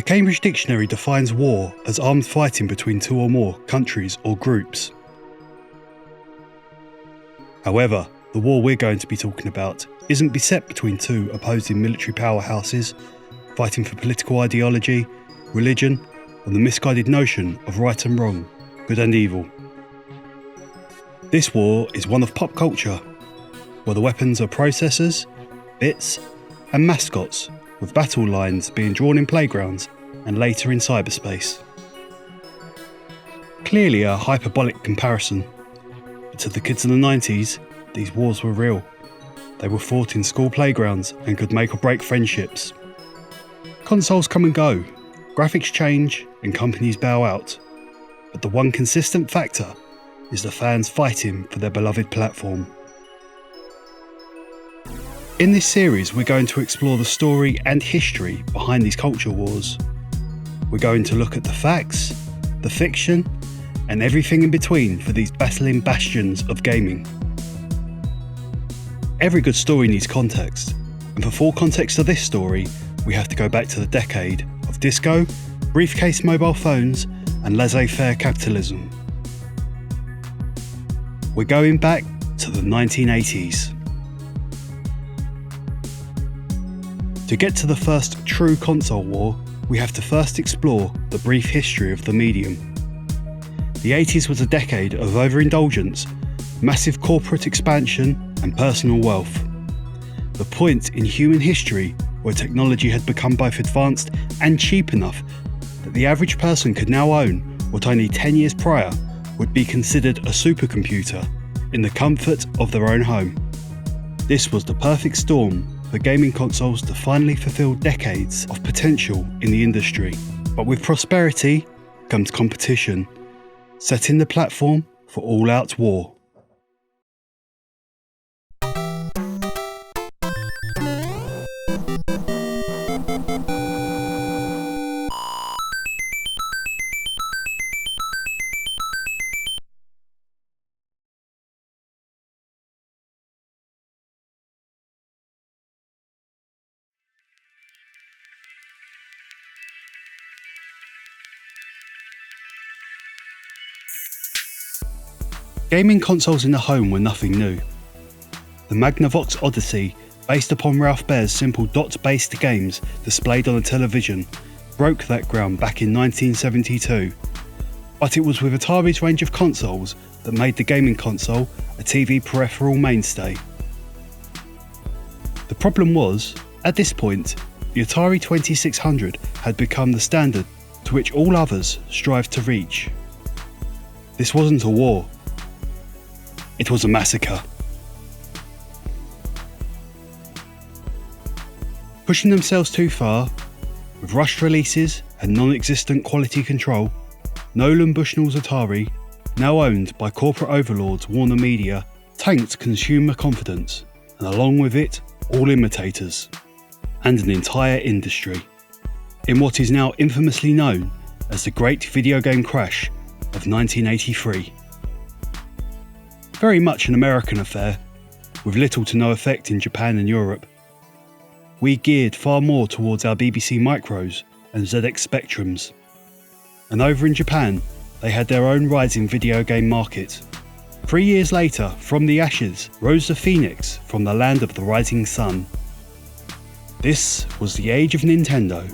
The Cambridge Dictionary defines war as armed fighting between two or more countries or groups. However, the war we're going to be talking about isn't beset between two opposing military powerhouses fighting for political ideology, religion, or the misguided notion of right and wrong, good and evil. This war is one of pop culture, where the weapons are processors, bits, and mascots, with battle lines being drawn in playgrounds and later in cyberspace. Clearly a hyperbolic comparison, but to the kids of the 90s, these wars were real. They were fought in school playgrounds and could make or break friendships. Consoles come and go, graphics change and companies bow out, but the one consistent factor is the fans fighting for their beloved platform. In this series, we're going to explore the story and history behind these culture wars. We're going to look at the facts, the fiction, and everything in between for these battling bastions of gaming. Every good story needs context, and for full context of this story, we have to go back to the decade of disco, briefcase mobile phones, and laissez-faire capitalism. We're going back to the 1980s. To get to the first true console war, we have to first explore the brief history of the medium. The 80s was a decade of overindulgence, massive corporate expansion, and personal wealth. The point in human history where technology had become both advanced and cheap enough that the average person could now own what only 10 years prior would be considered a supercomputer in the comfort of their own home. This was the perfect storm for gaming consoles to finally fulfill decades of potential in the industry. But with prosperity comes competition, setting the platform for all-out war. Gaming consoles in the home were nothing new. The Magnavox Odyssey, based upon Ralph Baer's simple dot-based games displayed on a television, broke that ground back in 1972. But it was with Atari's range of consoles that made the gaming console a TV peripheral mainstay. The problem was, at this point, the Atari 2600 had become the standard to which all others strived to reach. This wasn't a war. It was a massacre. Pushing themselves too far, with rushed releases and non-existent quality control, Nolan Bushnell's Atari, now owned by corporate overlords Warner Media, tanked consumer confidence, and along with it, all imitators, and an entire industry, in what is now infamously known as the Great Video Game Crash of 1983. Very much an American affair, with little to no effect in Japan and Europe. We geared far more towards our BBC Micros and ZX Spectrums. And over in Japan, they had their own rising video game market. 3 years later, from the ashes, rose the phoenix from the land of the rising sun. This was the age of Nintendo.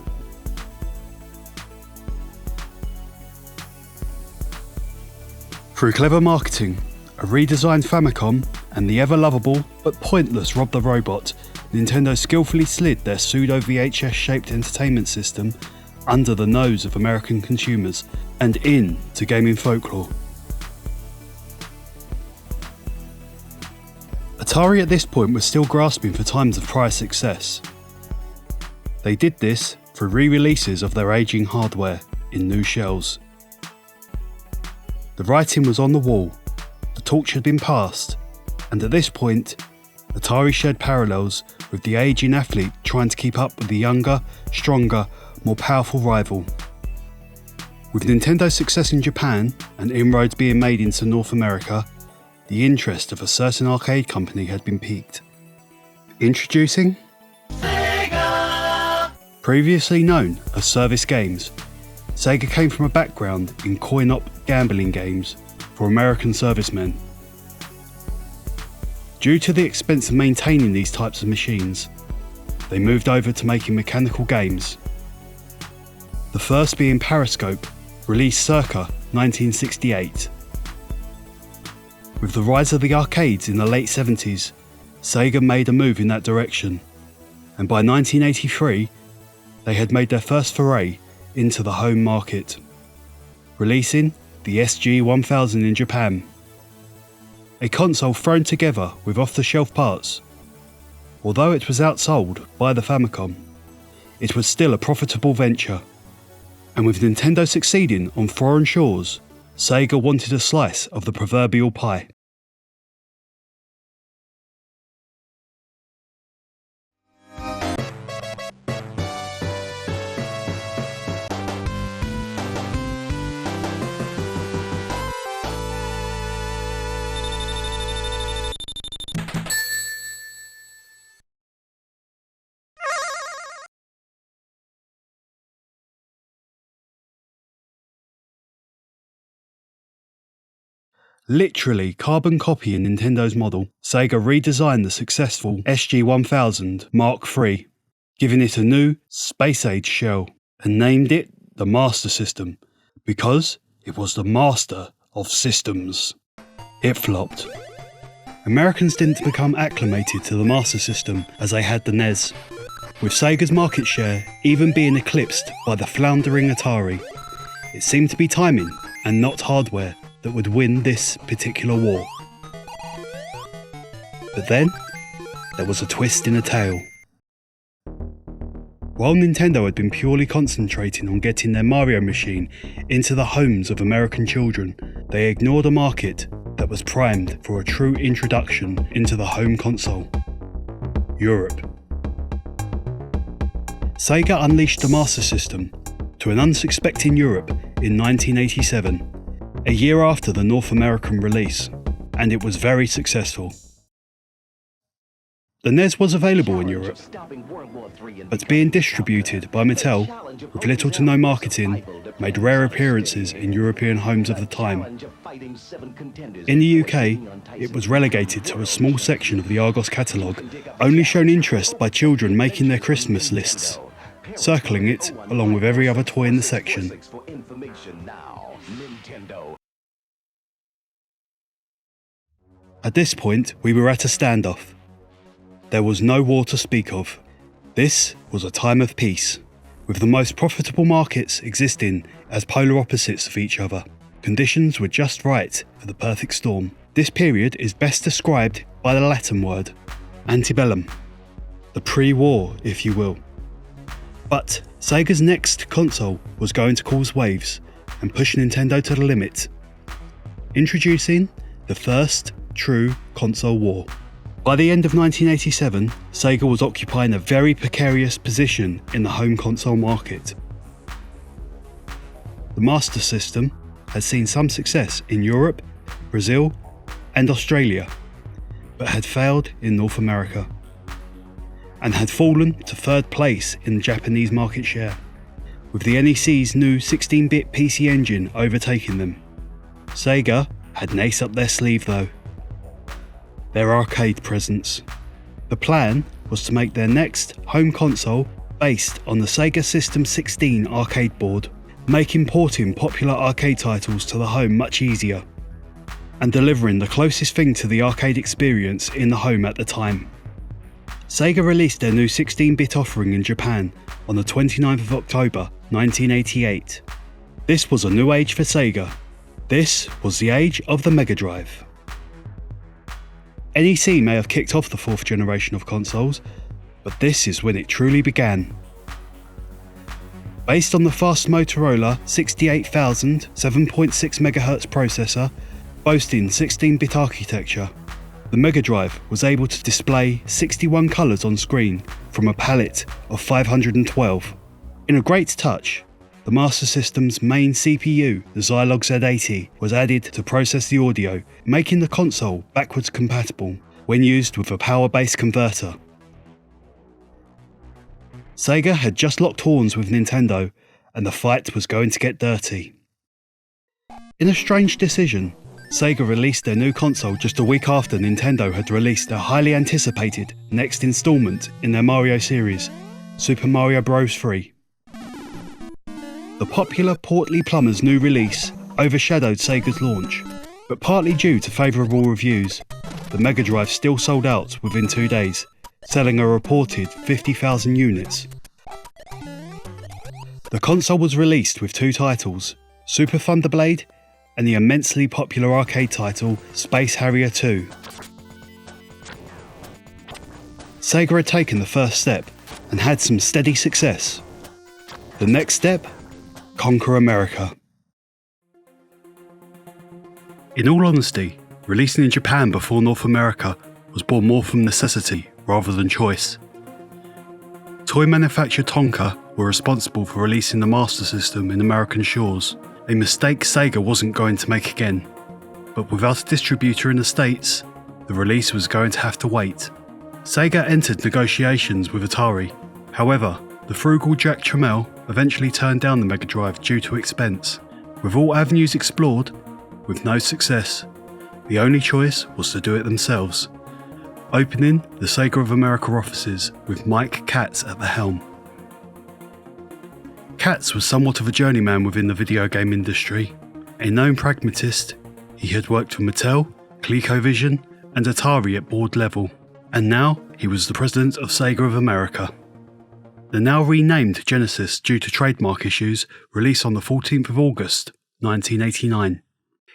Through clever marketing, a redesigned Famicom, and the ever-lovable but pointless Rob the Robot, Nintendo skillfully slid their pseudo-VHS-shaped entertainment system under the nose of American consumers and into gaming folklore. Atari at this point was still grasping for times of prior success. They did this through re-releases of their aging hardware in new shells. The writing was on the wall. The torch had been passed, and at this point, Atari shared parallels with the aging athlete trying to keep up with the younger, stronger, more powerful rival. With Nintendo's success in Japan and inroads being made into North America, the interest of a certain arcade company had been piqued. Introducing Sega! Previously known as Service Games, Sega came from a background in coin-op gambling games for American servicemen. Due to the expense of maintaining these types of machines, they moved over to making mechanical games. The first being Periscope, released circa 1968. With the rise of the arcades in the late 70s, Sega made a move in that direction, and by 1983, they had made their first foray into the home market, releasing the SG-1000 in Japan. A console thrown together with off-the-shelf parts. Although it was outsold by the Famicom, it was still a profitable venture. And with Nintendo succeeding on foreign shores, Sega wanted a slice of the proverbial pie. Literally carbon copying Nintendo's model, Sega redesigned the successful SG-1000 Mark III, giving it a new space-age shell, and named it the Mastersystem, because it was the master of systems. It flopped. Americans didn't become acclimated to the Mastersystem as they had the NES, with Sega's market share even being eclipsed by the floundering Atari. It seemed to be timing and not hardware that would win this particular war. But then, there was a twist in the tale. While Nintendo had been purely concentrating on getting their Mario machine into the homes of American children, they ignored a market that was primed for a true introduction into the home console: Europe. Sega unleashed the Master System to an unsuspecting Europe in 1987, a year after the North American release, and it was very successful. The NES was available in Europe, but being distributed by Mattel with little to no marketing made rare appearances in European homes of the time. In the UK, it was relegated to a small section of the Argos catalogue, only shown interest by children making their Christmas lists, circling it along with every other toy in the section. At this point, we were at a standoff. There was no war to speak of. This was a time of peace, with the most profitable markets existing as polar opposites of each other. Conditions were just right for the perfect storm. This period is best described by the Latin word, antebellum, the pre-war, if you will. But Sega's next console was going to cause waves and push Nintendo to the limit. Introducing the first true console war. By the end of 1987, Sega was occupying a very precarious position in the home console market. The Master System had seen some success in Europe, Brazil, and Australia, but had failed in North America, and had fallen to third place in the Japanese market share, with the NEC's new 16-bit PC engine overtaking them. Sega had an ace up their sleeve though: their arcade presence. The plan was to make their next home console based on the Sega System 16 arcade board, making porting popular arcade titles to the home much easier, and delivering the closest thing to the arcade experience in the home at the time. Sega released their new 16-bit offering in Japan on the 29th of October 1988. This was a new age for Sega. This was the age of the Megadrive. NEC may have kicked off the fourth generation of consoles, but this is when it truly began. Based on the fast Motorola 68000 7.6 MHz processor, boasting 16-bit architecture, the Megadrive was able to display 61 colours on screen from a palette of 512. In a great touch, the Master System's main CPU, the Zilog Z80, was added to process the audio, making the console backwards compatible when used with a power-based converter. Sega had just locked horns with Nintendo, and the fight was going to get dirty. In a strange decision, Sega released their new console just a week after Nintendo had released their highly anticipated next installment in their Mario series, Super Mario Bros. 3. The popular Portly Plumber's new release overshadowed Sega's launch, but partly due to favourable reviews, the Megadrive still sold out within 2 days, selling a reported 50,000 units. The console was released with 2 titles, Super Thunderblade and the immensely popular arcade title Space Harrier 2. Sega had taken the first step and had some steady success. The next step? Conquer America. In all honesty, releasing in Japan before North America was born more from necessity rather than choice. Toy manufacturer Tonka were responsible for releasing the Mastersystem in American shores, a mistake Sega wasn't going to make again. But without a distributor in the States, the release was going to have to wait. Sega entered negotiations with Atari. However, the frugal Jack Tramiel eventually turned down the Megadrive due to expense. With all avenues explored, with no success, the only choice was to do it themselves, opening the Sega of America offices with Mike Katz at the helm. Katz was somewhat of a journeyman within the video game industry. A known pragmatist, he had worked for Mattel, ColecoVision and Atari at board level, and now he was the president of Sega of America. The now renamed Genesis due to trademark issues released on the 14th of August 1989.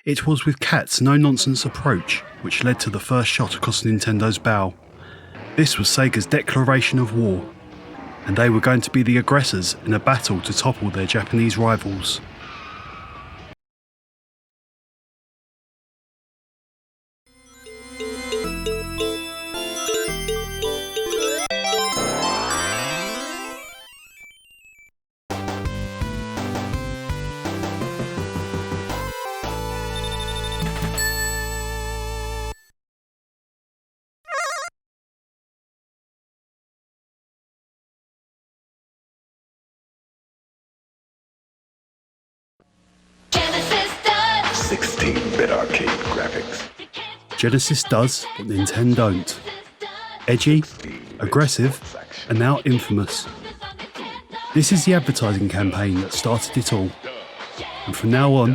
It was with Katz's no-nonsense approach which led to the first shot across Nintendo's bow. This was Sega's declaration of war, and they were going to be the aggressors in a battle to topple their Japanese rivals. Genesis does what Nintendo don't. Edgy, aggressive, and now infamous. This is the advertising campaign that started it all. And from now on,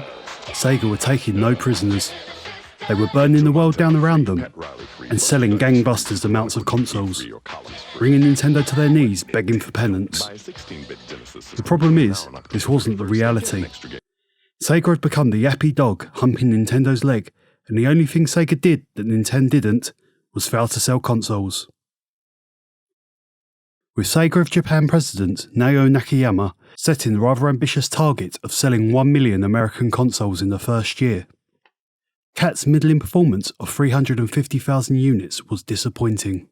Sega were taking no prisoners. They were burning the world down around them and selling gangbusters amounts of consoles, bringing Nintendo to their knees begging for penance. The problem is, this wasn't the reality. Sega had become the yappy dog humping Nintendo's leg, and the only thing Sega did that Nintendo didn't was fail to sell consoles. With Sega of Japan president Naoya Nakayama setting the rather ambitious target of selling 1 million American consoles in the first year, Katz's middling performance of 350,000 units was disappointing.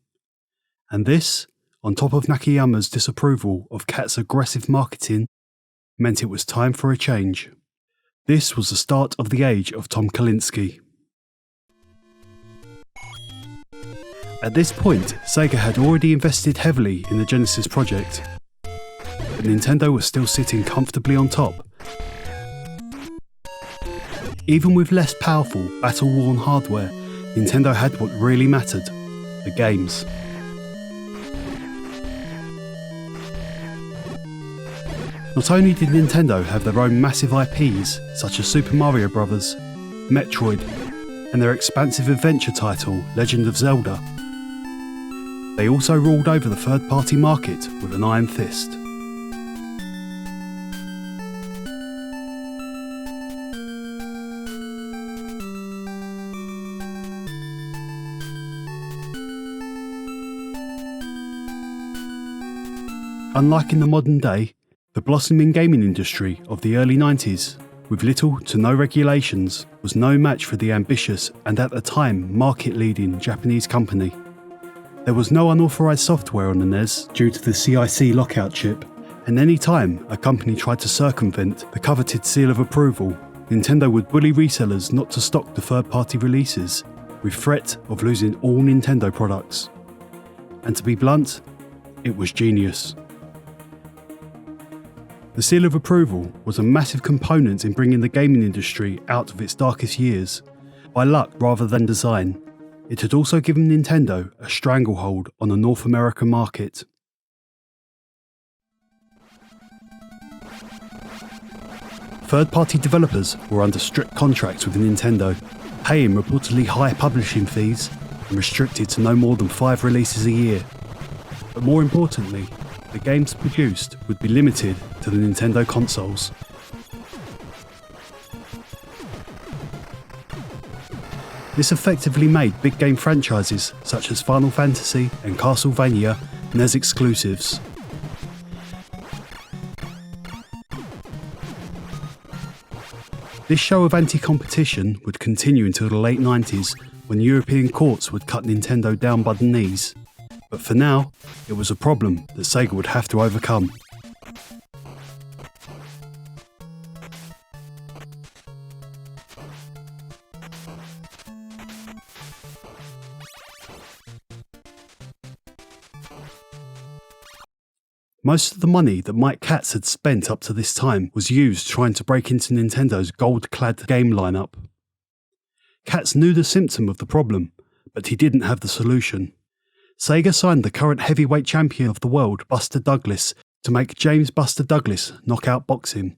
And this, on top of Nakayama's disapproval of Katz's aggressive marketing, meant it was time for a change. This was the start of the age of Tom Kalinske. At this point, Sega had already invested heavily in the Genesis project, but Nintendo was still sitting comfortably on top. Even with less powerful, battle-worn hardware, Nintendo had what really mattered: the games. Not only did Nintendo have their own massive IPs, such as Super Mario Bros., Metroid, and their expansive adventure title, Legend of Zelda, they also ruled over the third-party market with an iron fist. Unlike in the modern day, the blossoming gaming industry of the early 90s, with little to no regulations, was no match for the ambitious and at the time market-leading Japanese company. There was no unauthorized software on the NES due to the CIC lockout chip, and any time a company tried to circumvent the coveted seal of approval, Nintendo would bully resellers not to stock the third-party releases, with threat of losing all Nintendo products. And to be blunt, it was genius. The seal of approval was a massive component in bringing the gaming industry out of its darkest years, by luck rather than design. It had also given Nintendo a stranglehold on the North American market. Third-party developers were under strict contracts with Nintendo, paying reportedly high publishing fees and restricted to no more than 5 releases a year. But more importantly, the games produced would be limited to the Nintendo consoles. This effectively made big game franchises such as Final Fantasy and Castlevania NES exclusives. This show of anti-competition would continue until the late 90s, when European courts would cut Nintendo down by the knees. But for now, it was a problem that Sega would have to overcome. Most of the money that Mike Katz had spent up to this time was used trying to break into Nintendo's gold-clad game lineup. Katz knew the symptom of the problem, but he didn't have the solution. Sega signed the current heavyweight champion of the world, Buster Douglas, to make James Buster Douglas knockout boxing,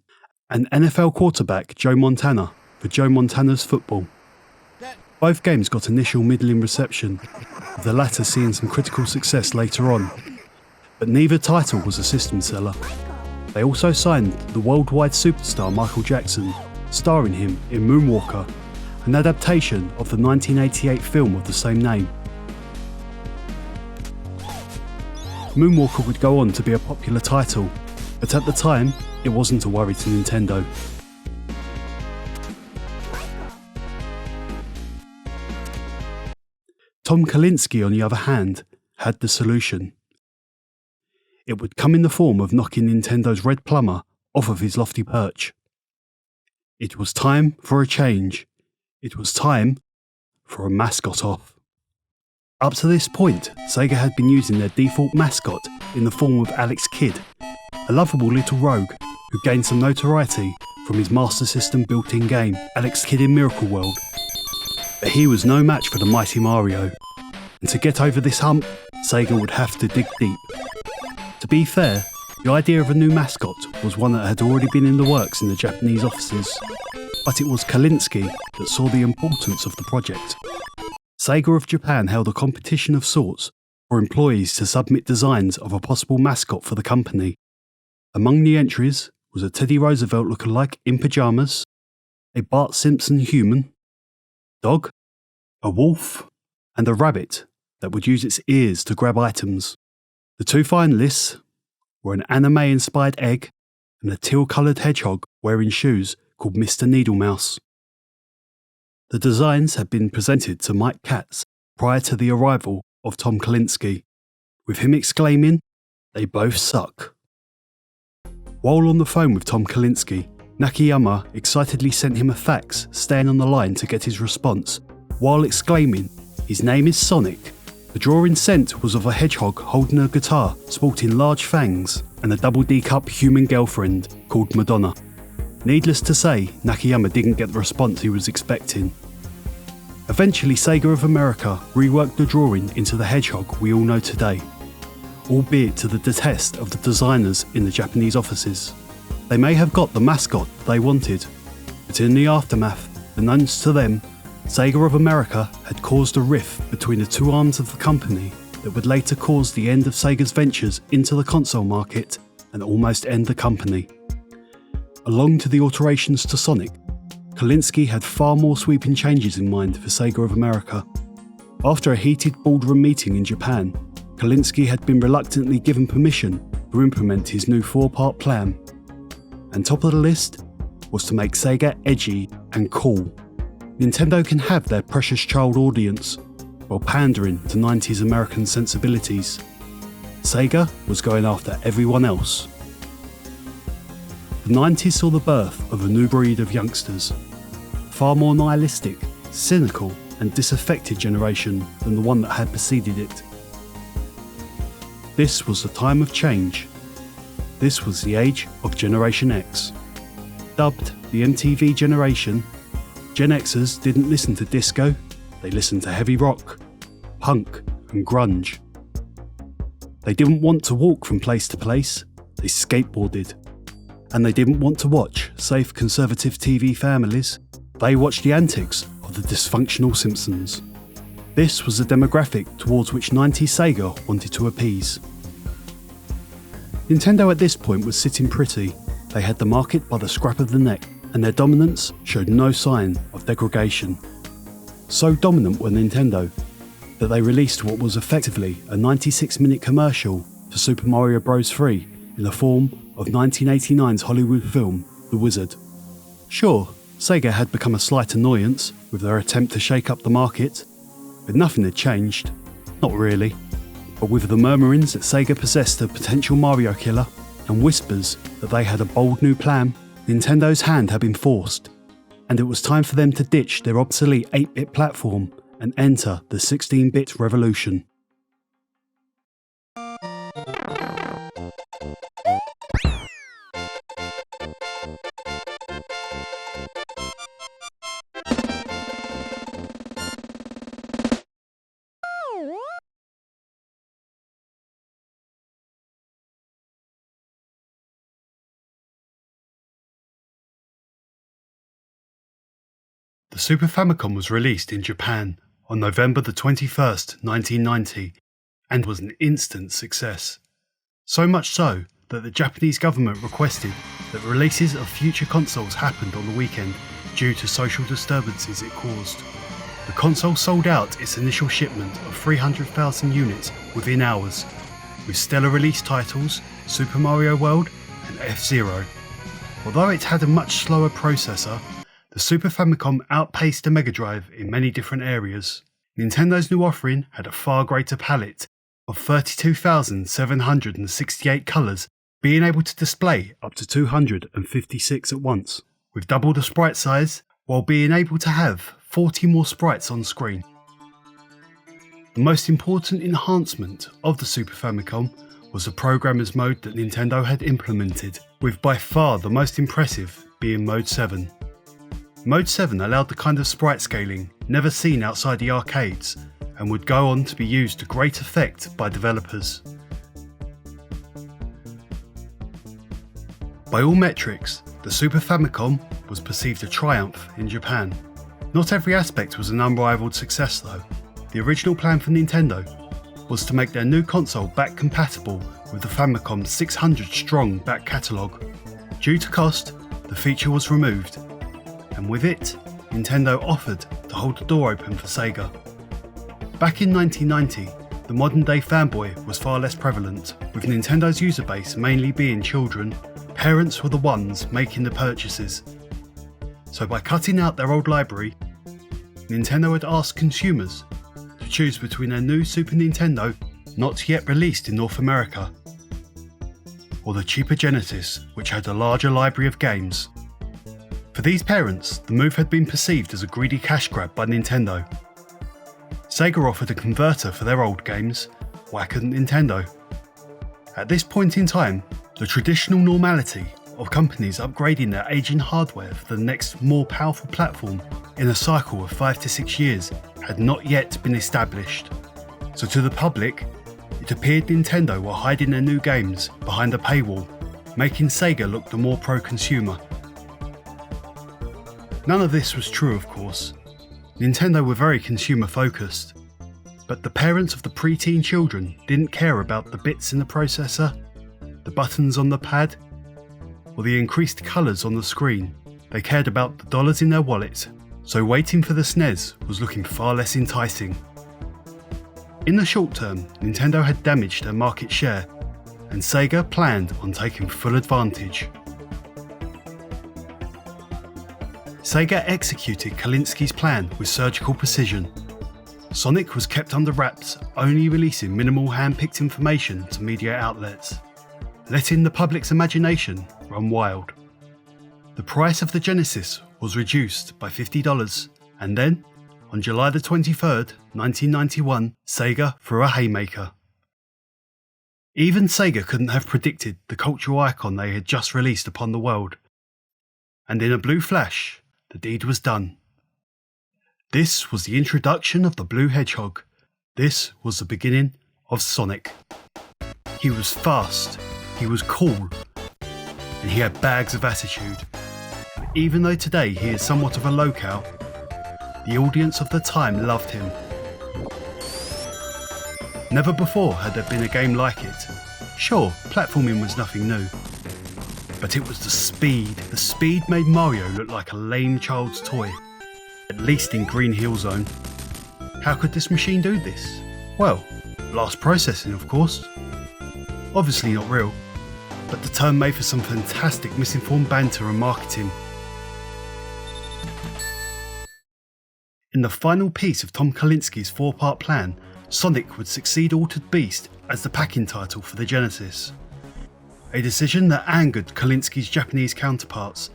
and NFL quarterback Joe Montana for Joe Montana's football. Both games got initial middling reception, with the latter seeing some critical success later on. But neither title was a system seller. They also signed the worldwide superstar Michael Jackson, starring him in Moonwalker, an adaptation of the 1988 film of the same name. Moonwalker would go on to be a popular title, but at the time, it wasn't a worry to Nintendo. Tom Kalinske, on the other hand, had the solution. It would come in the form of knocking Nintendo's Red Plumber off of his lofty perch. It was time for a change. It was time for a mascot off. Up to this point, Sega had been using their default mascot in the form of Alex Kidd, a lovable little rogue who gained some notoriety from his Mastersystem built-in game, Alex Kidd in Miracle World. But he was no match for the mighty Mario, and to get over this hump, Sega would have to dig deep. To be fair, the idea of a new mascot was one that had already been in the works in the Japanese offices, but it was Kalinske that saw the importance of the project. Sega of Japan held a competition of sorts for employees to submit designs of a possible mascot for the company. Among the entries was a Teddy Roosevelt lookalike in pyjamas, a Bart Simpson human, dog, a wolf, and a rabbit that would use its ears to grab items. The 2 finalists were an anime-inspired egg and a teal-coloured hedgehog wearing shoes called Mr. Needlemouse. The designs had been presented to Mike Katz prior to the arrival of Tom Kalinske, with him exclaiming, "They both suck." While on the phone with Tom Kalinske, Nakayama excitedly sent him a fax staying on the line to get his response, while exclaiming, "His name is Sonic." The drawing sent was of a hedgehog holding a guitar sporting large fangs and a double D-cup human girlfriend called Madonna. Needless to say, Nakayama didn't get the response he was expecting. Eventually, Sega of America reworked the drawing into the hedgehog we all know today, albeit to the detest of the designers in the Japanese offices. They may have got the mascot they wanted, but in the aftermath, unbeknownst to them, Sega of America had caused a rift between the 2 arms of the company that would later cause the end of Sega's ventures into the console market and almost end the company. Along to the alterations to Sonic, Kalinske had far more sweeping changes in mind for Sega of America. After a heated boardroom meeting in Japan, Kalinske had been reluctantly given permission to implement his new 4-part plan. And top of the list was to make Sega edgy and cool. Nintendo can have their precious child audience while pandering to 90s American sensibilities. Sega was going after everyone else. The 90s saw the birth of a new breed of youngsters, far more nihilistic, cynical and disaffected generation than the one that had preceded it. This was the time of change, This was the age of Generation X. Dubbed the MTV generation, Gen Xers didn't listen to disco, they listened to heavy rock, punk and grunge. They didn't want to walk from place to place, they skateboarded. And they didn't want to watch safe conservative TV families, they watched the antics of the dysfunctional Simpsons. This was the demographic towards which 90s Sega wanted to appease. Nintendo at this point was sitting pretty. They had the market by the scruff of the neck, and their dominance showed no sign of degradation. So dominant were Nintendo that they released what was effectively a 96-minute commercial for Super Mario Bros. 3 in the form of 1989's Hollywood film The Wizard. Sure, Sega had become a slight annoyance with their attempt to shake up the market, but nothing had changed. Not really. But with the murmurings that Sega possessed a potential Mario killer and whispers that they had a bold new plan, Nintendo's hand had been forced, and it was time for them to ditch their obsolete 8-bit platform and enter the 16-bit revolution. The Super Famicom was released in Japan on November the 21st, 1990, and was an instant success. So much so that the Japanese government requested that releases of future consoles happened on the weekend due to social disturbances it caused. The console sold out its initial shipment of 300,000 units within hours, with stellar release titles Super Mario World and F-Zero. Although it had a much slower processor, the Super Famicom outpaced the Megadrive in many different areas. Nintendo's new offering had a far greater palette of 32,768 colours, being able to display up to 256 at once, with double the sprite size, while being able to have 40 more sprites on screen. The most important enhancement of the Super Famicom was the Programmer's Mode that Nintendo had implemented, with by far the most impressive being Mode 7. Mode 7 allowed the kind of sprite scaling never seen outside the arcades and would go on to be used to great effect by developers. By all metrics, the Super Famicom was perceived a triumph in Japan. Not every aspect was an unrivaled success though. The original plan for Nintendo was to make their new console back compatible with the Famicom's 600-strong back catalogue. Due to cost, the feature was removed, and with it, Nintendo offered to hold the door open for Sega. Back in 1990, the modern-day fanboy was far less prevalent, with Nintendo's user base mainly being children. Parents were the ones making the purchases. So by cutting out their old library, Nintendo had asked consumers to choose between their new Super Nintendo, not yet released in North America, or the cheaper Genesis, which had a larger library of games. For these parents, the move had been perceived as a greedy cash grab by Nintendo. Sega offered a converter for their old games, why couldn't Nintendo? At this point in time, the traditional normality of companies upgrading their aging hardware for the next more powerful platform in a cycle of 5 to 6 years had not yet been established. So to the public, it appeared Nintendo were hiding their new games behind a paywall, making Sega look the more pro-consumer. None of this was true, of course. Nintendo were very consumer-focused, but the parents of the preteen children didn't care about the bits in the processor, the buttons on the pad, or the increased colours on the screen. They cared about the dollars in their wallet, so waiting for the Snes was looking far less enticing. In the short term, Nintendo had damaged their market share, and Sega planned on taking full advantage. Sega executed Kalinski's plan with surgical precision. Sonic was kept under wraps, only releasing minimal hand-picked information to media outlets, letting the public's imagination run wild. The price of the Genesis was reduced by $50, and then, on July the 23rd, 1991, Sega threw a haymaker. Even Sega couldn't have predicted the cultural icon they had just released upon the world. And in a blue flash, the deed was done. This was the introduction of the Blue Hedgehog. This was the beginning of Sonic. He was fast, he was cool, and he had bags of attitude. Even though today he is somewhat of a locale, the audience of the time loved him. Never before had there been a game like it. Sure, platforming was nothing new, but it was the speed. The speed made Mario look like a lame child's toy, at least in Green Hill Zone. How could this machine do this? Well, blast processing, of course. Obviously not real, but the term made for some fantastic misinformed banter and marketing. In the final piece of Tom Kalinsche's 4-part plan, Sonic would succeed Altered Beast as the packing title for the Genesis. A decision that angered Kalinsche's Japanese counterparts,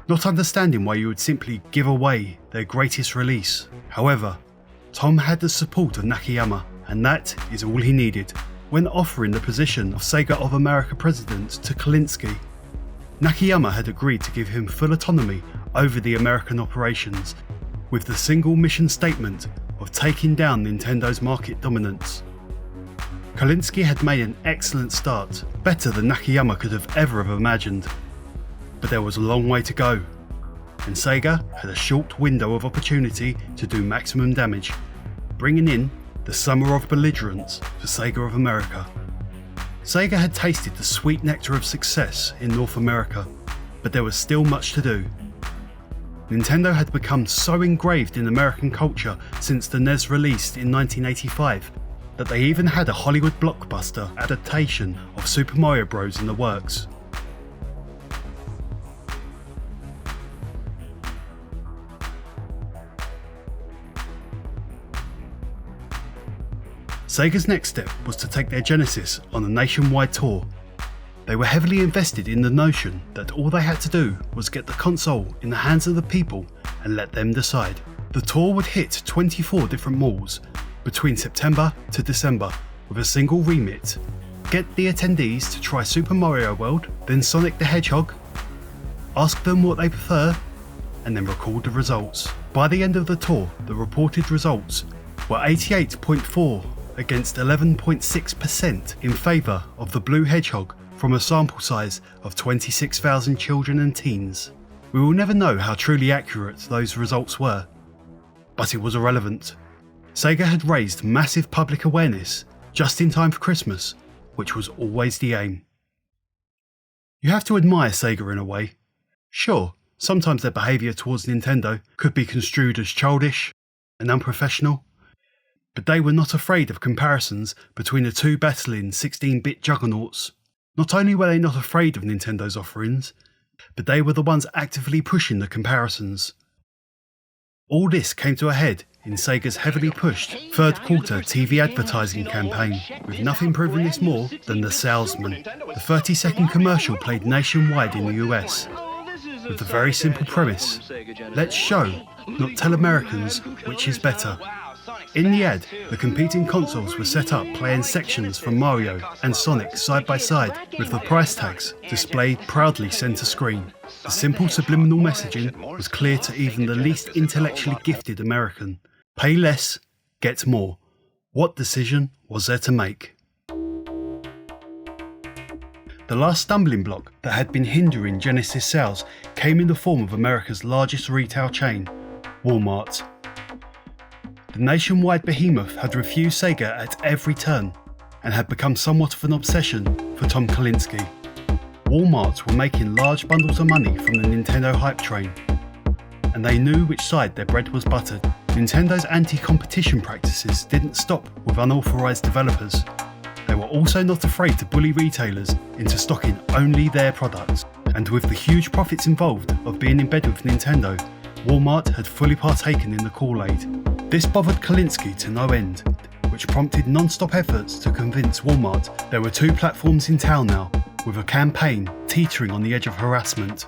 not understanding why you would simply give away their greatest release. However, Tom had the support of Nakayama, and that is all he needed. When offering the position of Sega of America president to Kalinske, Nakayama had agreed to give him full autonomy over the American operations, with the single mission statement of taking down Nintendo's market dominance. Kalinske had made an excellent start, better than Nakayama could have ever imagined. But there was a long way to go, and Sega had a short window of opportunity to do maximum damage, bringing in the Summer of Belligerence for Sega of America. Sega had tasted the sweet nectar of success in North America, but there was still much to do. Nintendo had become so engraved in American culture since the NES released in 1985 that they even had a Hollywood blockbuster adaptation of Super Mario Bros. In the works. Sega's next step was to take their Genesis on a nationwide tour. They were heavily invested in the notion that all they had to do was get the console in the hands of the people and let them decide. The tour would hit 24 different malls between September to December with a single remit. Get the attendees to try Super Mario World, then Sonic the Hedgehog, ask them what they prefer, and then record the results. By the end of the tour, the reported results were 88.4 against 11.6% in favour of the Blue Hedgehog from a sample size of 26,000 children and teens. We will never know how truly accurate those results were, but it was irrelevant. Sega had raised massive public awareness just in time for Christmas, which was always the aim. You have to admire Sega in a way. Sure, sometimes their behaviour towards Nintendo could be construed as childish and unprofessional, but they were not afraid of comparisons between the two battling 16-bit juggernauts. Not only were they not afraid of Nintendo's offerings, but they were the ones actively pushing the comparisons. All this came to a head in Sega's heavily pushed third quarter TV advertising campaign, with nothing proving this more than The Salesman, the 30-second commercial played nationwide in the US, with the very simple premise: let's show, not tell Americans which is better. In the ad, the competing consoles were set up playing sections from Mario and Sonic side by side, with the price tags displayed proudly centre screen. The simple subliminal messaging was clear to even the least intellectually gifted American. Pay less, get more. What decision was there to make? The last stumbling block that had been hindering Genesis sales came in the form of America's largest retail chain, Walmart. The nationwide behemoth had refused Sega at every turn and had become somewhat of an obsession for Tom Kalinske. Walmart were making large bundles of money from the Nintendo hype train, and they knew which side their bread was buttered. Nintendo's anti-competition practices didn't stop with unauthorized developers. They were also not afraid to bully retailers into stocking only their products, and with the huge profits involved of being in bed with Nintendo, Walmart had fully partaken in the Kool-Aid. This bothered Kalinske to no end, which prompted non-stop efforts to convince Walmart there were two platforms in town now, with a campaign teetering on the edge of harassment.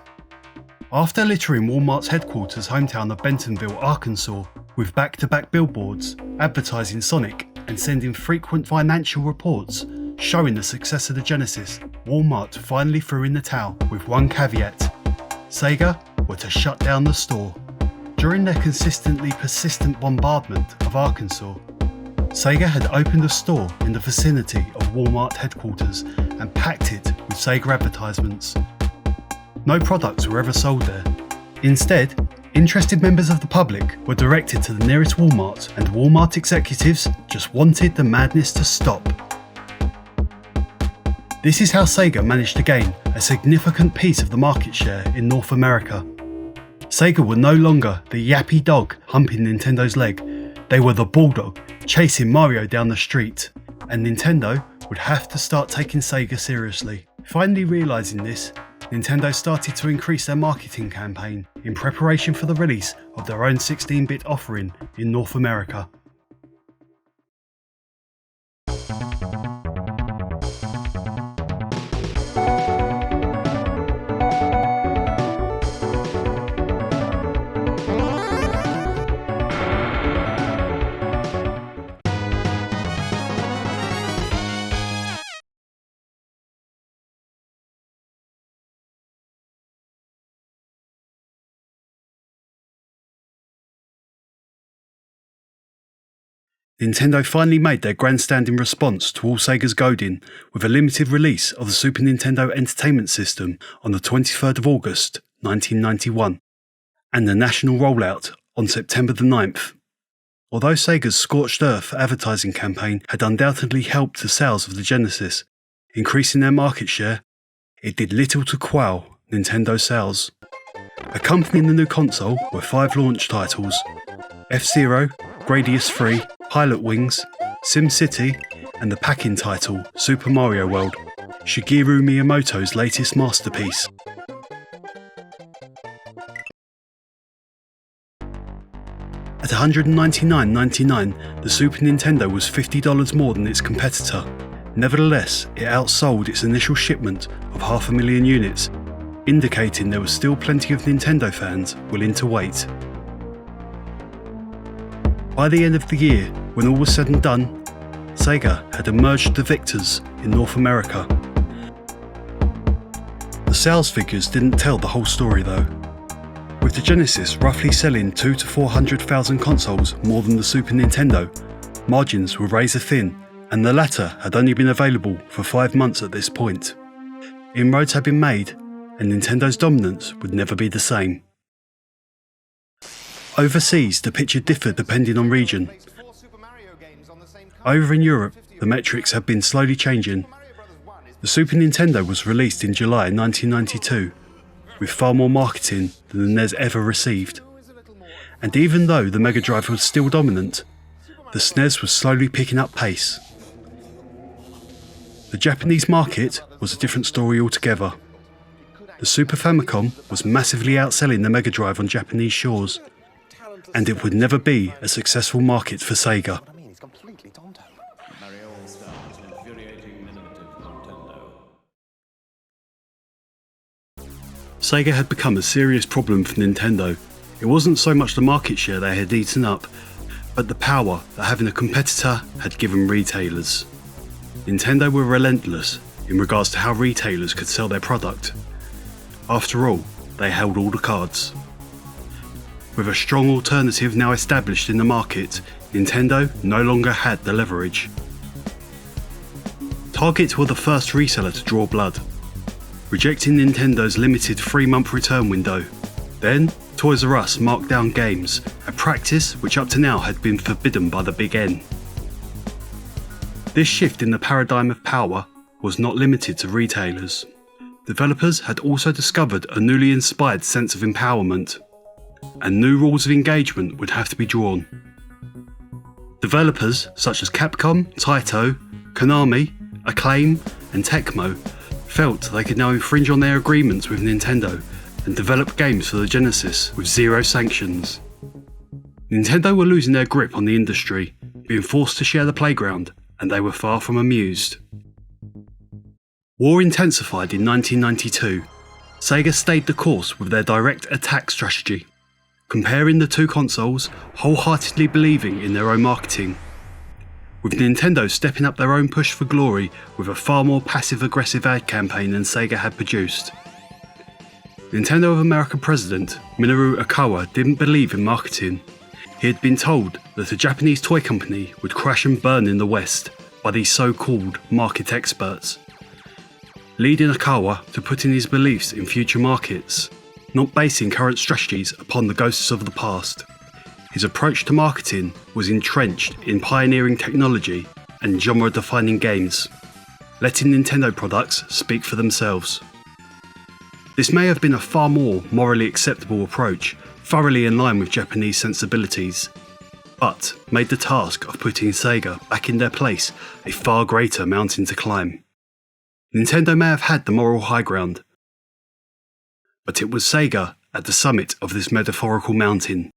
After littering Walmart's headquarters hometown of Bentonville, Arkansas, with back-to-back billboards advertising Sonic and sending frequent financial reports Showing the success of the Genesis, Walmart finally threw in the towel with one caveat: Sega were to shut down the store. During their consistently persistent bombardment of Arkansas, Sega had opened a store in the vicinity of Walmart headquarters and packed it with Sega advertisements. No products were ever sold there. Instead, interested members of the public were directed to the nearest Walmart, and Walmart executives just wanted the madness to stop. This is how Sega managed to gain a significant piece of the market share in North America. Sega were no longer the yappy dog humping Nintendo's leg, they were the bulldog chasing Mario down the street, and Nintendo would have to start taking Sega seriously. Finally realising this, Nintendo started to increase their marketing campaign in preparation for the release of their own 16-bit offering in North America. Nintendo finally made their grandstanding response to all Sega's goading with a limited release of the Super Nintendo Entertainment System on the 23rd of August 1991, and the national rollout on September the 9th. Although Sega's scorched earth advertising campaign had undoubtedly helped the sales of the Genesis, increasing their market share, it did little to quell Nintendo's sales. Accompanying the new console were 5 launch titles: F-Zero, Gradius 3, Pilot Wings, SimCity, and the pack-in title Super Mario World, Shigeru Miyamoto's latest masterpiece. At $199.99, the Super Nintendo was $50 more than its competitor. Nevertheless, it outsold its initial shipment of 500,000 units, indicating there was still plenty of Nintendo fans willing to wait. By the end of the year, when all was said and done, Sega had emerged the victors in North America. The sales figures didn't tell the whole story though. With the Genesis roughly selling 200,000 to 400,000 consoles more than the Super Nintendo, margins were razor thin, and the latter had only been available for 5 months at this point. Inroads had been made, and Nintendo's dominance would never be the same. Overseas, the picture differed depending on region. Over in Europe, the metrics have been slowly changing. The Super Nintendo was released in July 1992, with far more marketing than the NES ever received. And even though the Megadrive was still dominant, the Snes was slowly picking up pace. The Japanese market was a different story altogether. The Super Famicom was massively outselling the Megadrive on Japanese shores, and it would never be a successful market for Sega. Sega had become a serious problem for Nintendo. It wasn't so much the market share they had eaten up, but the power that having a competitor had given retailers. Nintendo were relentless in regards to how retailers could sell their product. After all, they held all the cards. With a strong alternative now established in the market, Nintendo no longer had the leverage. Target were the first reseller to draw blood, rejecting Nintendo's limited 3-month return window. Then, Toys R Us marked down games, a practice which up to now had been forbidden by the Big N. This shift in the paradigm of power was not limited to retailers. Developers had also discovered a newly inspired sense of empowerment, and new rules of engagement would have to be drawn. Developers such as Capcom, Taito, Konami, Acclaim, and Tecmo felt they could now infringe on their agreements with Nintendo and develop games for the Genesis with zero sanctions. Nintendo were losing their grip on the industry, being forced to share the playground, and they were far from amused. War intensified in 1992. Sega stayed the course with their direct attack strategy, comparing the two consoles, wholeheartedly believing in their own marketing. with Nintendo stepping up their own push for glory with a far more passive-aggressive ad campaign than Sega had produced. Nintendo of America president Minoru Okawa didn't believe in marketing. He had been told that a Japanese toy company would crash and burn in the West by these so-called market experts, leading Okawa to putting his beliefs in future markets, not basing current strategies upon the ghosts of the past. His approach to marketing was entrenched in pioneering technology and genre-defining games, letting Nintendo products speak for themselves. This may have been a far more morally acceptable approach, thoroughly in line with Japanese sensibilities, but made the task of putting Sega back in their place a far greater mountain to climb. Nintendo may have had the moral high ground, but it was Sega at the summit of this metaphorical mountain.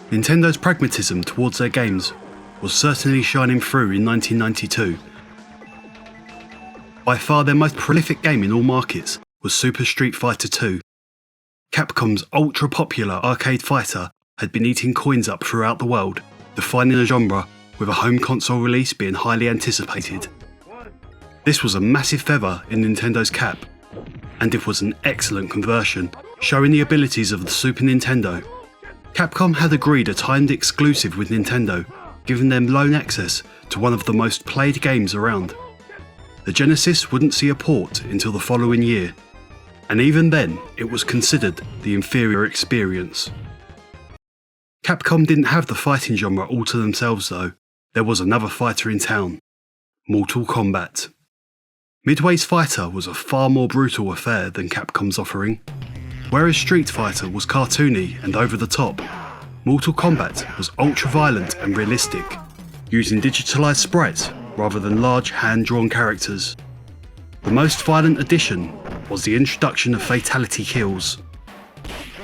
Nintendo's pragmatism towards their games was certainly shining through in 1992. By far their most prolific game in all markets was Super Street Fighter II. Capcom's ultra-popular arcade fighter had been eating coins up throughout the world, defining a genre with a home console release being highly anticipated. This was a massive feather in Nintendo's cap, and it was an excellent conversion, showing the abilities of the Super Nintendo. Capcom had agreed a timed exclusive with Nintendo, giving them loan access to one of the most played games around. The Genesis wouldn't see a port until the following year, and even then it was considered the inferior experience. Capcom didn't have the fighting genre all to themselves though. There was another fighter in town, Mortal Kombat. Midway's fighter was a far more brutal affair than Capcom's offering. Whereas Street Fighter was cartoony and over the top, Mortal Kombat was ultra-violent and realistic, using digitalised sprites rather than large hand-drawn characters. The most violent addition was the introduction of fatality kills,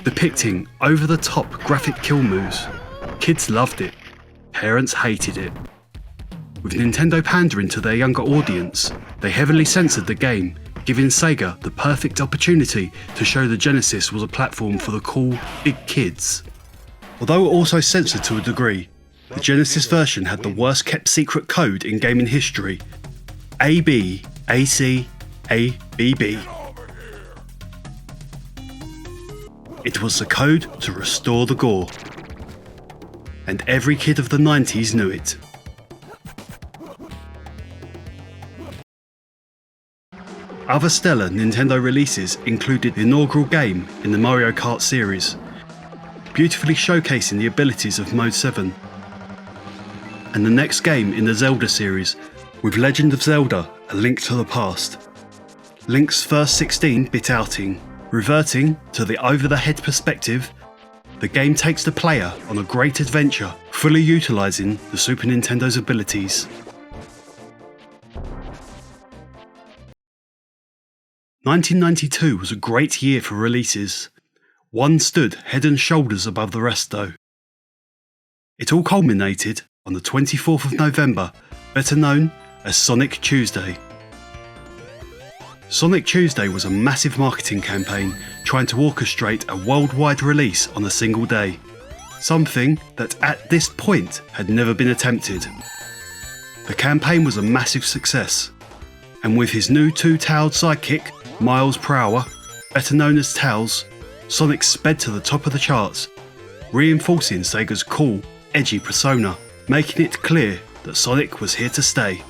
depicting over-the-top graphic kill moves. Kids loved it, parents hated it. With Nintendo pandering to their younger audience, they heavily censored the game, giving Sega the perfect opportunity to show the Genesis was a platform for the cool, big kids. Although also censored to a degree, the Genesis version had the worst kept secret code in gaming history, ABACABB. It was the code to restore the gore, and every kid of the 90s knew it. Other stellar Nintendo releases included the inaugural game in the Mario Kart series, beautifully showcasing the abilities of Mode 7, and the next game in the Zelda series with Legend of Zelda: A Link to the Past. Link's first 16-bit outing, reverting to the over-the-head perspective, the game takes the player on a great adventure, fully utilising the Super Nintendo's abilities. 1992 was a great year for releases. One stood head and shoulders above the rest though. It all culminated on the 24th of November, better known as Sonic Tuesday. Sonic Tuesday was a massive marketing campaign trying to orchestrate a worldwide release on a single day, something that at this point had never been attempted. The campaign was a massive success, and with his new two-tailed sidekick, Miles per Hour, better known as Tails, Sonic sped to the top of the charts, reinforcing Sega's cool, edgy persona, making it clear that Sonic was here to stay.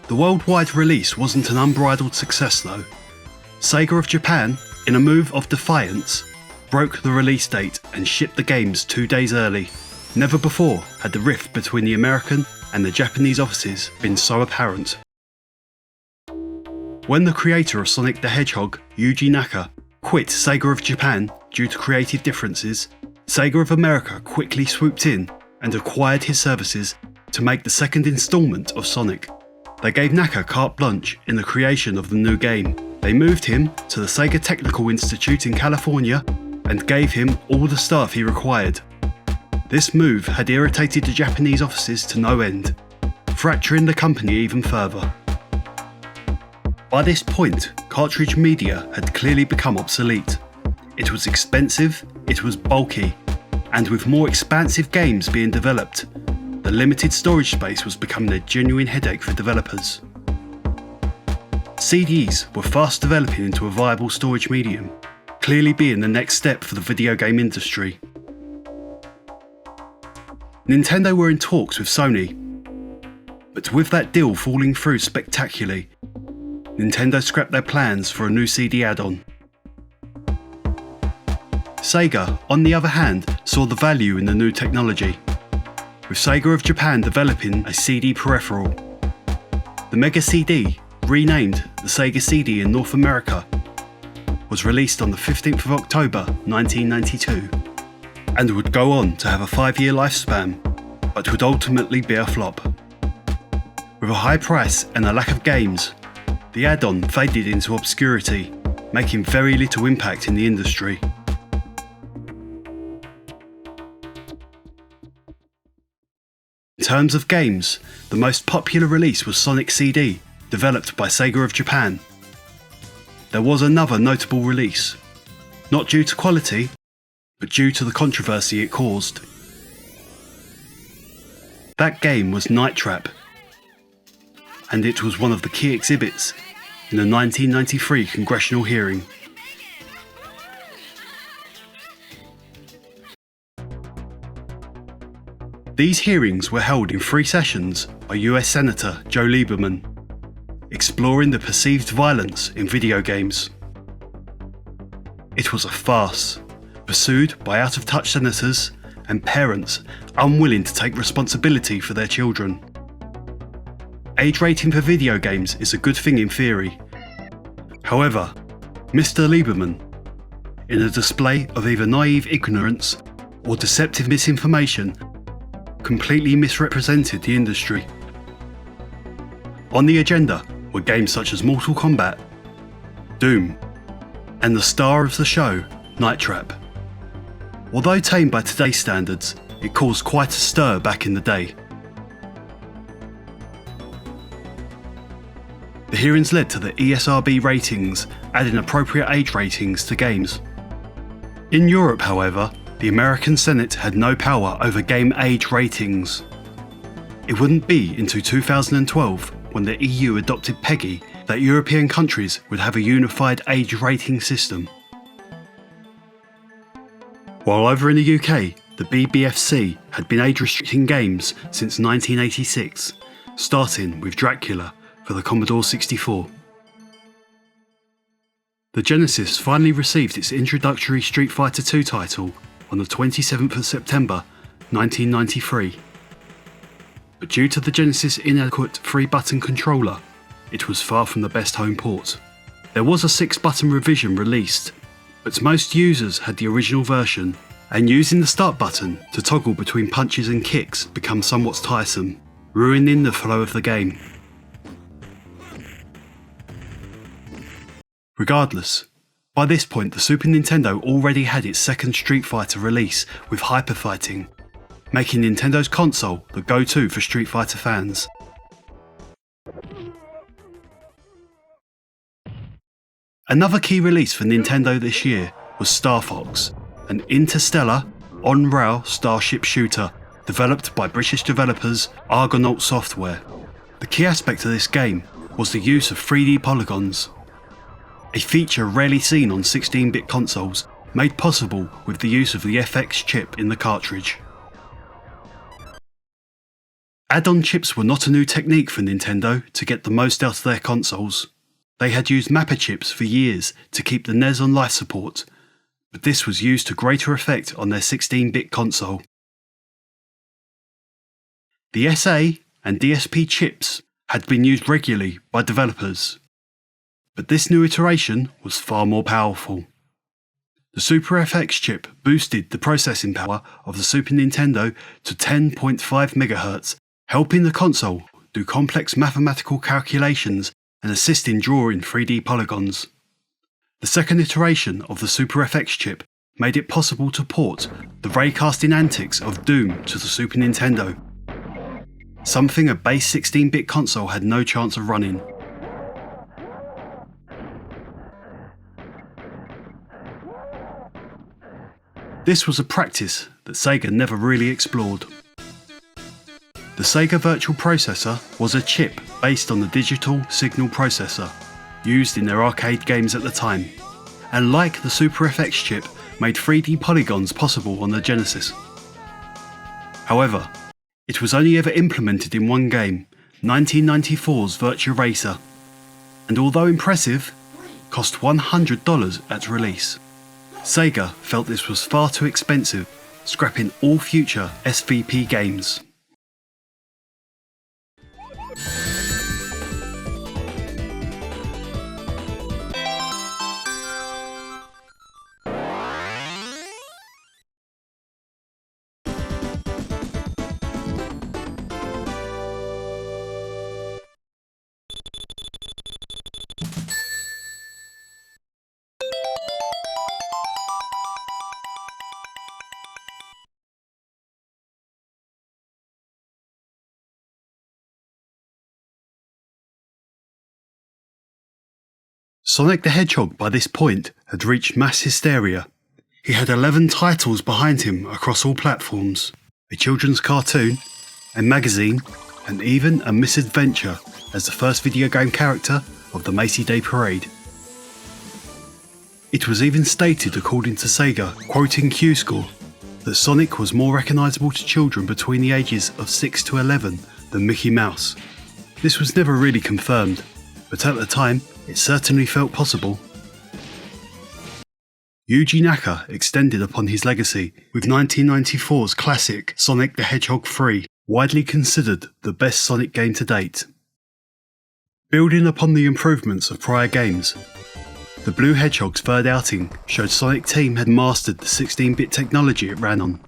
The worldwide release wasn't an unbridled success though. Sega of Japan, in a move of defiance, broke the release date and shipped the games 2 days early. Never before had the rift between the American and the Japanese offices been so apparent. When the creator of Sonic the Hedgehog, Yuji Naka, quit Sega of Japan due to creative differences, Sega of America quickly swooped in and acquired his services to make the second instalment of Sonic. They gave Naka carte blanche in the creation of the new game. They moved him to the Sega Technical Institute in California and gave him all the staff he required. This move had irritated the Japanese offices to no end, fracturing the company even further. By this point, cartridge media had clearly become obsolete. It was expensive, it was bulky, and with more expansive games being developed, the limited storage space was becoming a genuine headache for developers. CDs were fast developing into a viable storage medium, clearly being the next step for the video game industry. Nintendo were in talks with Sony, but with that deal falling through spectacularly, Nintendo scrapped their plans for a new CD add-on. Sega, on the other hand, saw the value in the new technology, with Sega of Japan developing a CD peripheral. The Mega CD, renamed the Sega CD in North America, was released on the 15th of October 1992, and would go on to have a 5-year lifespan, but would ultimately be a flop. With a high price and a lack of games, the add-on faded into obscurity, making very little impact in the industry. In terms of games, the most popular release was Sonic CD, developed by Sega of Japan. There was another notable release, not due to quality, but due to the controversy it caused. That game was Night Trap, and it was one of the key exhibits in the 1993 congressional hearing. These hearings were held in 3 sessions by US Senator Joe Lieberman, exploring the perceived violence in video games. It was a farce, pursued by out-of-touch senators and parents unwilling to take responsibility for their children. Age rating for video games is a good thing in theory. However, Mr. Lieberman, in a display of either naive ignorance or deceptive misinformation, completely misrepresented the industry. On the agenda were games such as Mortal Kombat, Doom, and the star of the show, Night Trap. Although tame by today's standards, it caused quite a stir back in the day. The hearings led to the ESRB ratings adding appropriate age ratings to games. In Europe, however, the American Senate had no power over game age ratings. It wouldn't be until 2012, when the EU adopted PEGI, that European countries would have a unified age rating system. While over in the UK, the BBFC had been age restricting games since 1986, starting with Dracula for the Commodore 64. The Genesis finally received its introductory Street Fighter II title on the 27th of September 1993. But due to the Genesis' inadequate 3-button controller, it was far from the best home port. There was a 6-button revision released, but most users had the original version, and using the start button to toggle between punches and kicks became somewhat tiresome, ruining the flow of the game. Regardless, by this point the Super Nintendo already had its second Street Fighter release with Hyper Fighting, making Nintendo's console the go-to for Street Fighter fans. Another key release for Nintendo this year was Star Fox, an interstellar, on-rail starship shooter developed by British developers Argonaut Software. The key aspect of this game was the use of 3D polygons, a feature rarely seen on 16-bit consoles, made possible with the use of the FX chip in the cartridge. Add-on chips were not a new technique for Nintendo to get the most out of their consoles. They had used mapper chips for years to keep the NES on life support, but this was used to greater effect on their 16-bit console. The SA and DSP chips had been used regularly by developers, but this new iteration was far more powerful. The Super FX chip boosted the processing power of the Super Nintendo to 10.5 MHz, helping the console do complex mathematical calculations and assist in drawing 3D polygons. The second iteration of the Super FX chip made it possible to port the raycasting antics of Doom to the Super Nintendo, something a base 16-bit console had no chance of running. This was a practice that Sega never really explored. The Sega Virtual Processor was a chip based on the digital signal processor used in their arcade games at the time, and like the Super FX chip, made 3D polygons possible on the Genesis. However, it was only ever implemented in one game, 1994's Virtua Racer, and although impressive, cost $100 at release. Sega felt this was far too expensive, scrapping all future SVP games. Sonic the Hedgehog by this point had reached mass hysteria. He had 11 titles behind him across all platforms, a children's cartoon, a magazine, and even a misadventure as the first video game character of the Macy Day Parade. It was even stated, according to Sega, quoting Q-Score, that Sonic was more recognisable to children between the ages of 6 to 11 than Mickey Mouse. This was never really confirmed, but at the time, it certainly felt possible. Yuji Naka extended upon his legacy with 1994's classic Sonic the Hedgehog 3, widely considered the best Sonic game to date. Building upon the improvements of prior games, the Blue Hedgehog's third outing showed Sonic Team had mastered the 16-bit technology it ran on.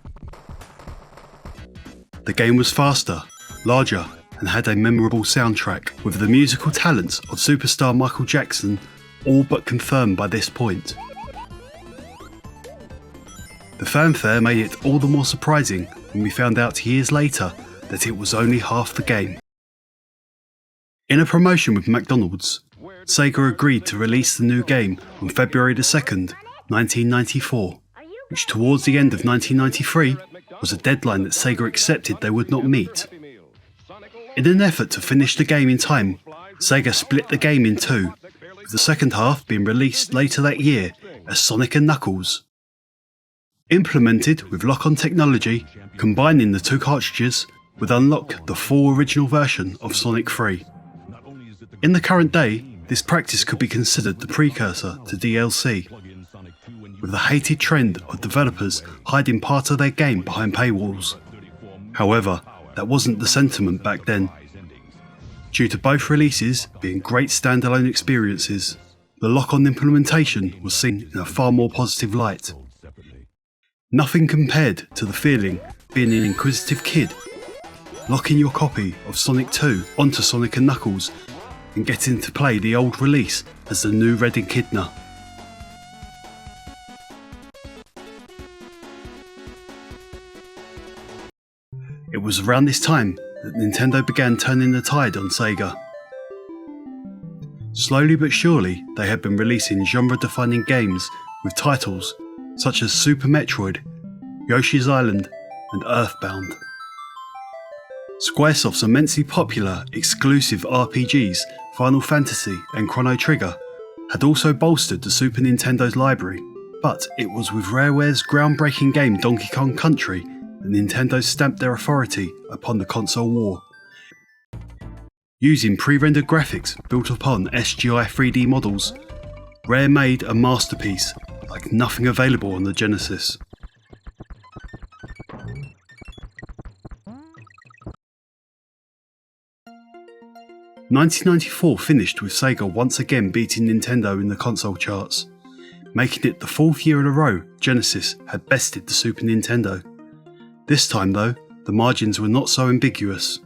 The game was faster, larger, and had a memorable soundtrack, with the musical talents of superstar Michael Jackson all but confirmed by this point. The fanfare made it all the more surprising when we found out years later that it was only half the game. In a promotion with McDonald's, Sega agreed to release the new game on February 2nd, 1994, which towards the end of 1993 was a deadline that Sega accepted they would not meet. In an effort to finish the game in time, Sega split the game in two, with the second half being released later that year as Sonic & Knuckles. Implemented with lock-on technology, combining the two cartridges would unlock the full original version of Sonic 3. In the current day, this practice could be considered the precursor to DLC, with the hated trend of developers hiding part of their game behind paywalls. However, that wasn't the sentiment back then. Due to both releases being great standalone experiences, the lock-on implementation was seen in a far more positive light. Nothing compared to the feeling being an inquisitive kid, locking your copy of Sonic 2 onto Sonic & Knuckles and getting to play the old release as the new Red Echidna. It was around this time that Nintendo began turning the tide on Sega. Slowly but surely, they had been releasing genre-defining games with titles such as Super Metroid, Yoshi's Island, and Earthbound. Squaresoft's immensely popular exclusive RPGs, Final Fantasy and Chrono Trigger, had also bolstered the Super Nintendo's library, but it was with Rareware's groundbreaking game Donkey Kong Country that Nintendo stamped their authority upon the console war. Using pre-rendered graphics built upon SGI 3D models, Rare made a masterpiece like nothing available on the Genesis. "1994 finished with Sega once again beating Nintendo in the console charts, making it the 4th year in a row Genesis had bested the Super Nintendo. This time though, the margins were not so ambiguous.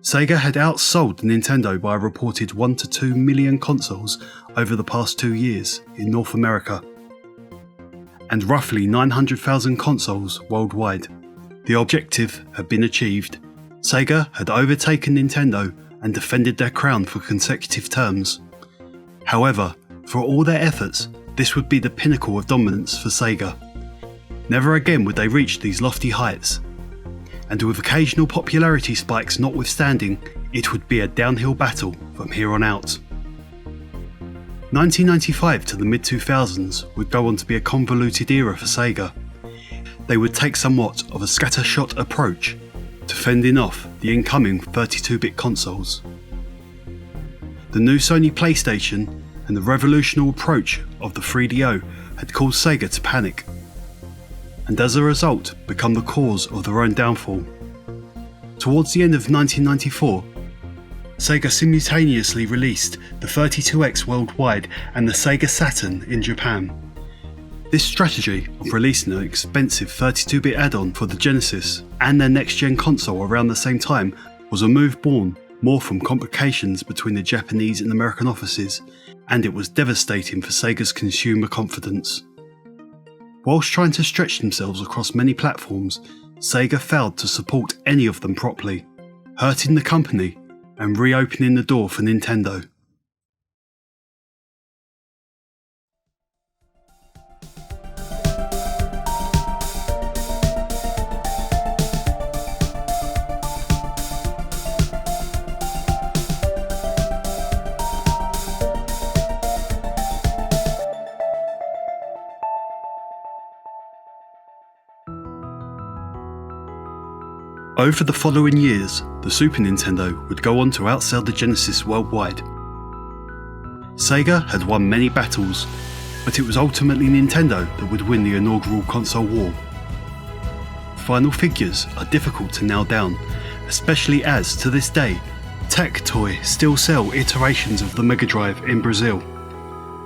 Sega had outsold the Nintendo by a reported 1 to 2 million consoles over the past 2 years in North America, and roughly 900,000 consoles worldwide. The objective had been achieved. Sega had overtaken Nintendo and defended their crown for consecutive terms. However, for all their efforts, this would be the pinnacle of dominance for Sega. Never again would they reach these lofty heights, and with occasional popularity spikes notwithstanding, it would be a downhill battle from here on out. 1995 to the mid-2000s would go on to be a convoluted era for Sega. They would take somewhat of a scattershot approach to fending off the incoming 32-bit consoles. The new Sony PlayStation and the revolutionary approach of the 3DO had caused Sega to panic, and as a result become the cause of their own downfall. Towards the end of 1994, Sega simultaneously released the 32X worldwide and the Sega Saturn in Japan. This strategy of releasing an expensive 32-bit add-on for the Genesis and their next-gen console around the same time was a move born more from complications between the Japanese and American offices, and it was devastating for Sega's consumer confidence. Whilst trying to stretch themselves across many platforms, Sega failed to support any of them properly, hurting the company and reopening the door for Nintendo. Over the following years, the Super Nintendo would go on to outsell the Genesis worldwide. Sega had won many battles, but it was ultimately Nintendo that would win the inaugural console war. Final figures are difficult to nail down, especially as, to this day, Tectoy still sell iterations of the Megadrive in Brazil,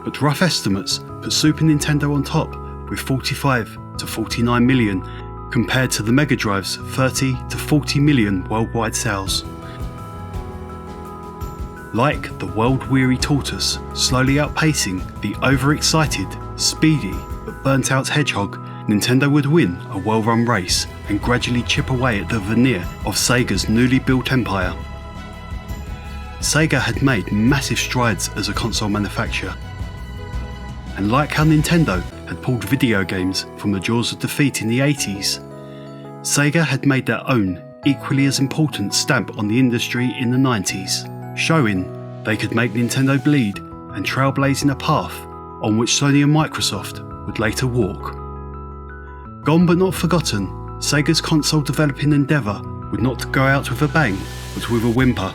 but rough estimates put Super Nintendo on top with 45 to 49 million compared to the Megadrive's 30 to 40 million worldwide sales. Like the world-weary tortoise slowly outpacing the overexcited, speedy but burnt-out Hedgehog, Nintendo would win a well-run race and gradually chip away at the veneer of Sega's newly built empire. Sega had made massive strides as a console manufacturer, and like how Nintendo had pulled video games from the jaws of defeat in the 80s, Sega had made their own equally as important stamp on the industry in the 90s, showing they could make Nintendo bleed and trailblazing a path on which Sony and Microsoft would later walk. Gone but not forgotten, Sega's console developing endeavour would not go out with a bang, but with a whimper.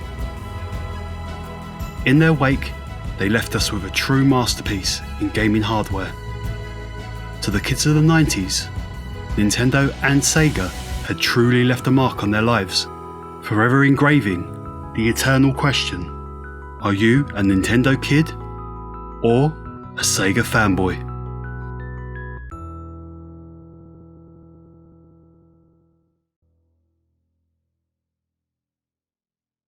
In their wake, they left us with a true masterpiece in gaming hardware. To the kids of the 90s, Nintendo and Sega had truly left a mark on their lives, forever engraving the eternal question: are you a Nintendo kid or a Sega fanboy?